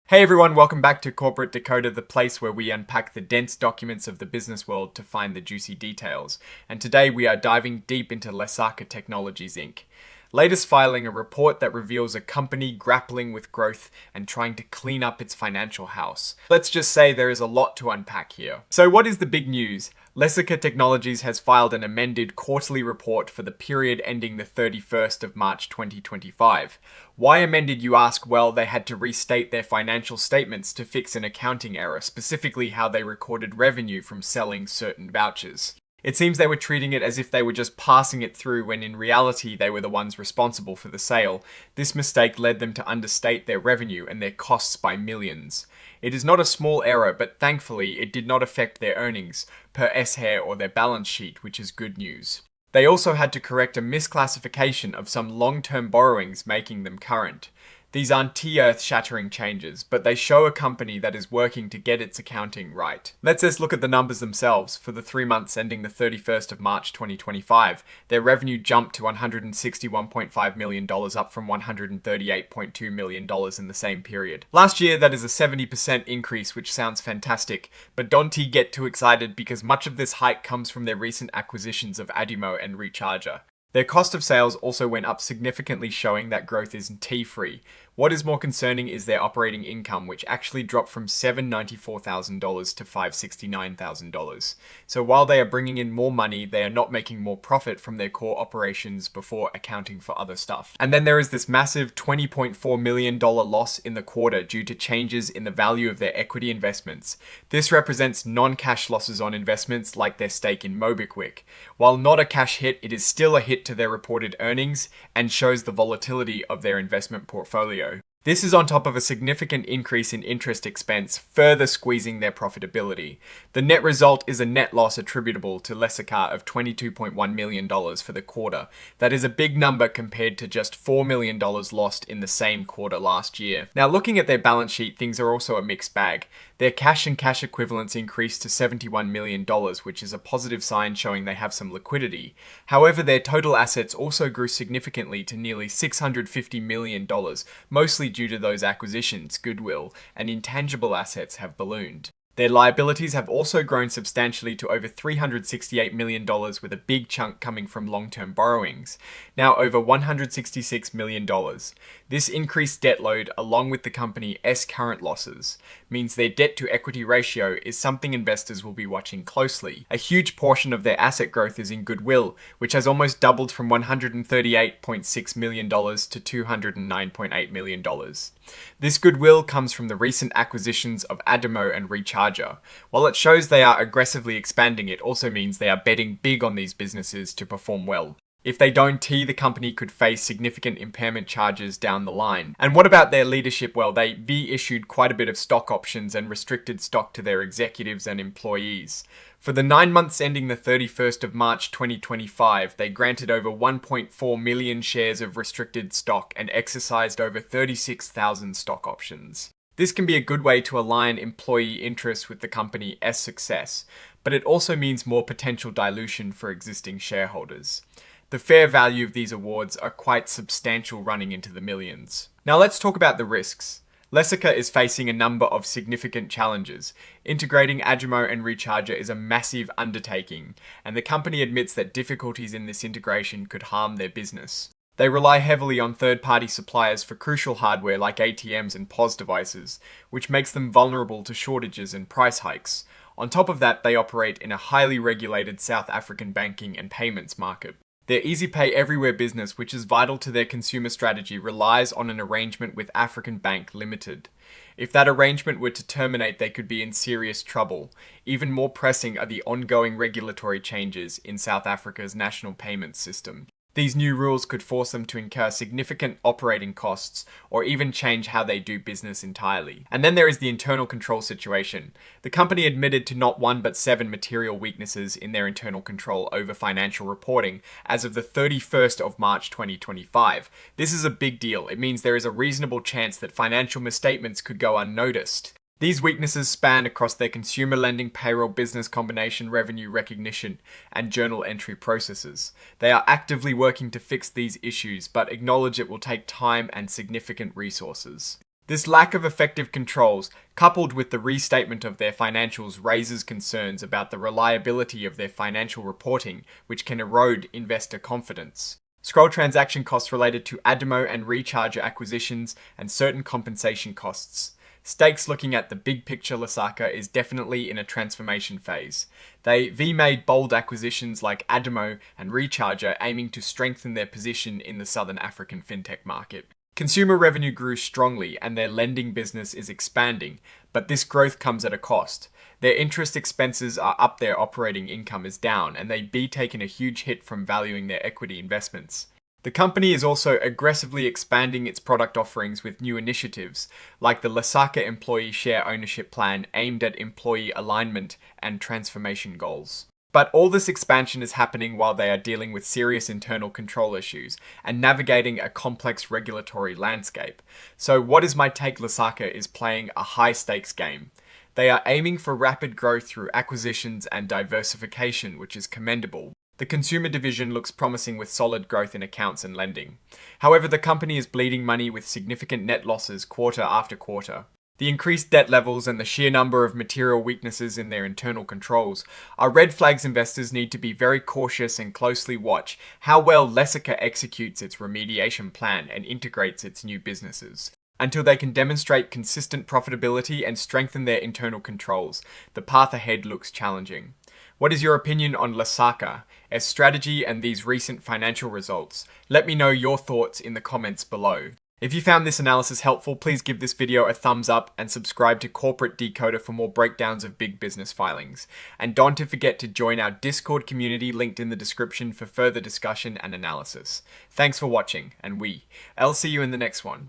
Hey everyone, welcome back to Corporate Decoder, the place where we unpack the dense documents of the business world to find the juicy details. And today we are diving deep into Lesaka Technologies Inc. Latest filing a report that reveals a company grappling with growth and trying to clean up its financial house. Let's just say there is a lot to unpack here. So what is the big news? Lesaka Technologies has filed an amended quarterly report for the period ending the 31st of March 2025. Why amended, you ask? Well, they had to restate their financial statements to fix an accounting error, specifically how they recorded revenue from selling certain vouchers. It seems they were treating it as if they were just passing it through when in reality they were the ones responsible for the sale. This mistake led them to understate their revenue and their costs by millions. It is not a small error, but thankfully it did not affect their earnings per S-Hair or their balance sheet, which is good news. They also had to correct a misclassification of some long-term borrowings, making them current. These aren't earth-shattering changes, but they show a company that is working to get its accounting right. Let's just look at the numbers themselves. For the 3 months ending the 31st of March 2025, their revenue jumped to $161.5 million, up from $138.2 million in the same period. Last year, that is a 70% increase, which sounds fantastic, but don't get too excited because much of this hike comes from their recent acquisitions of Adumo and Recharger. Their cost of sales also went up significantly, showing that growth isn't tea-free. What is more concerning is their operating income, which actually dropped from $794,000 to $569,000. So while they are bringing in more money, they are not making more profit from their core operations before accounting for other stuff. And then there is this massive $20.4 million loss in the quarter due to changes in the value of their equity investments. This represents non-cash losses on investments like their stake in Mobiquick. While not a cash hit, it is still a hit to their reported earnings and shows the volatility of their investment portfolio. This is on top of a significant increase in interest expense, further squeezing their profitability. The net result is a net loss attributable to Lesaka of $22.1 million for the quarter. That is a big number compared to just $4 million lost in the same quarter last year. Now, looking at their balance sheet, things are also a mixed bag. Their cash and cash equivalents increased to $71 million, which is a positive sign showing they have some liquidity. However, their total assets also grew significantly to nearly $650 million, mostly due to those acquisitions. Goodwill and intangible assets have ballooned. Their liabilities have also grown substantially to over $368 million, with a big chunk coming from long-term borrowings, now over $166 million. This increased debt load, along with the company's current losses, means their debt-to-equity ratio is something investors will be watching closely. A huge portion of their asset growth is in goodwill, which has almost doubled from $138.6 million to $209.8 million. This goodwill comes from the recent acquisitions of Adumo and Recharger. While it shows they are aggressively expanding, it also means they are betting big on these businesses to perform well. If they don't, the company could face significant impairment charges down the line. And what about their leadership? Well, they issued quite a bit of stock options and restricted stock to their executives and employees. For the 9 months ending the 31st of March 2025, they granted over 1.4 million shares of restricted stock and exercised over 36,000 stock options. This can be a good way to align employee interests with the company's success, but it also means more potential dilution for existing shareholders. The fair value of these awards are quite substantial, running into the millions. Now let's talk about the risks. Lesaka is facing a number of significant challenges. Integrating Adumo and Recharger is a massive undertaking, and the company admits that difficulties in this integration could harm their business. They rely heavily on third-party suppliers for crucial hardware like ATMs and POS devices, which makes them vulnerable to shortages and price hikes. On top of that, they operate in a highly regulated South African banking and payments market. Their Easy Pay Everywhere business, which is vital to their consumer strategy, relies on an arrangement with African Bank Limited. If that arrangement were to terminate, they could be in serious trouble. Even more pressing are the ongoing regulatory changes in South Africa's national payments system. These new rules could force them to incur significant operating costs or even change how they do business entirely. And then there is the internal control situation. The company admitted to not 1 but 7 material weaknesses in their internal control over financial reporting as of the 31st of March 2025. This is a big deal. It means there is a reasonable chance that financial misstatements could go unnoticed. These weaknesses span across their consumer lending, payroll, business combination, revenue recognition, and journal entry processes. They are actively working to fix these issues, but acknowledge it will take time and significant resources. This lack of effective controls, coupled with the restatement of their financials, raises concerns about the reliability of their financial reporting, which can erode investor confidence. Scroll transaction costs related to Adamo and Recharger acquisitions and certain compensation costs. Stakes looking at the big picture Lesaka is definitely in a transformation phase. They made bold acquisitions like Adamo and Recharger, aiming to strengthen their position in the Southern African fintech market. Consumer revenue grew strongly and their lending business is expanding, but this growth comes at a cost. Their interest expenses are up, their operating income is down, and they'd be taking a huge hit from valuing their equity investments. The company is also aggressively expanding its product offerings with new initiatives, like the Lesaka Employee Share Ownership Plan aimed at employee alignment and transformation goals. But all this expansion is happening while they are dealing with serious internal control issues and navigating a complex regulatory landscape. So what is my take? Lesaka is playing a high stakes game. They are aiming for rapid growth through acquisitions and diversification, which is commendable. The consumer division looks promising with solid growth in accounts and lending. However, the company is bleeding money with significant net losses quarter after quarter. The increased debt levels and the sheer number of material weaknesses in their internal controls are red flags. Investors need to be very cautious and closely watch how well Lesaka executes its remediation plan and integrates its new businesses. Until they can demonstrate consistent profitability and strengthen their internal controls, the path ahead looks challenging. What is your opinion on Lesaka, its strategy and these recent financial results? Let me know your thoughts in the comments below. If you found this analysis helpful, please give this video a thumbs up and subscribe to Corporate Decoder for more breakdowns of big business filings. And don't forget to join our Discord community linked in the description for further discussion and analysis. Thanks for watching, and I'll see you in the next one.